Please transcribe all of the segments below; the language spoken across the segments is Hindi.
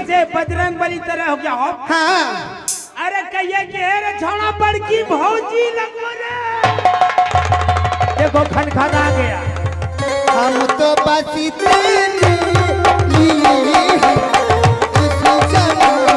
से बजरंग बली तरह हो गया हो। हाँ अरे कहिए कि रे छौड़ा बड़की भौजी लगो रे। देखो खनखना गया। हम तो बस इतने लिए इस जमाने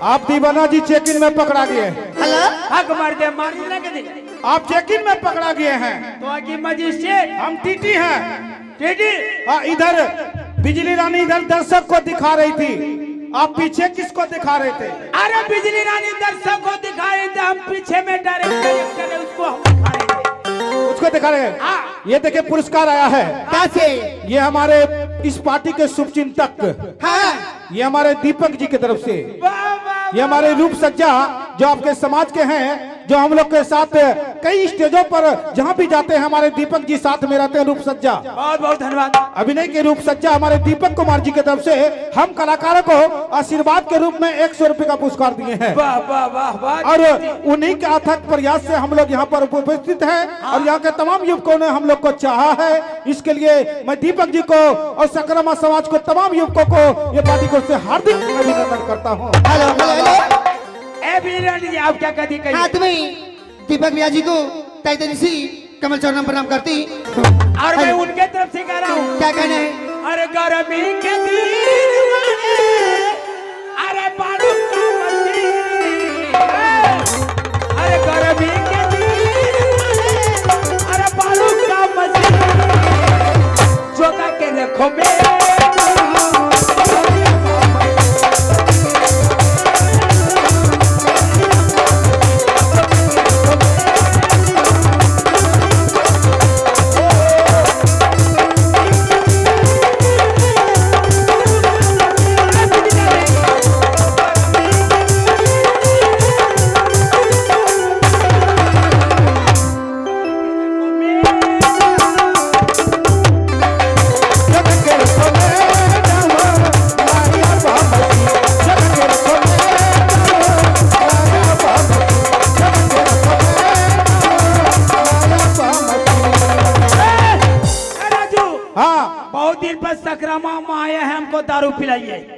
आप दीवाना जी चेक इन में पकड़ा गए हैं। हेलो हक मार दे मार दे। आप चेक इन में पकड़ा गए हैं। तो आगे मजिस्ट्रेट हम टीटी हैं। टीटी हाँ इधर बिजली रानी इधर दर्शक को दिखा रही थी, आप पीछे किसको दिखा रहे थे? अरे बिजली रानी दर्शक को दिखा रहे थे, हम पीछे में डायरेक्टर उसको हम दिखा रहे थे। उसको दिखा रहे हैं। हाँ। ये देखिए पुरस्कार आया है। कैसे? ये हमारे इस पार्टी के शुभचिंतक, हाँ ये हमारे दीपक जी की तरफ से, वाह वाह ये हमारे रूप सज्जा जो आपके समाज के हैं, जो हम लोग के साथ कई स्टेजों पर जहां भी जाते हैं हमारे दीपक जी साथ में रहते हैं। रूप सज्जा बहुत बहुत धन्यवाद। अभिनय के रूप सज्जा हमारे दीपक कुमार जी की तरफ से हम कलाकारों को आशीर्वाद के रूप में 100 रुपए का पुरस्कार दिए हैं। वाह वाह वाह वाह। और उन्हीं के अथक प्रयास से हम लोग यहाँ पर उपस्थित हैं और यहाँ के तमाम युवकों ने हम लोग को चाहा है। इसके लिए मैं दीपक जी को और सकरमा समाज को, तमाम युवकों को ये पार्टी को से हार्दिक अभिनंदन करता हूँ। हेलो हेलो हेलो ए बिजली रानी जी आप क्या कहती कहिए। हाँ तुम्हें दीपक भैया जी को तहे दिल से कमल चौड़म प्रणाम करती। और मैं उनके तरफ से कह रहा हूँ। क्या कहना है? अरे गर्मी के दिन में, अरे बालू का मसीह, अरे गर्मी के दिन में, अरे बालू का मसीह, जोगा के रखो मेरे बहुत दिन पर सकरामा में आए हैं, हमको दारू पिलाइए।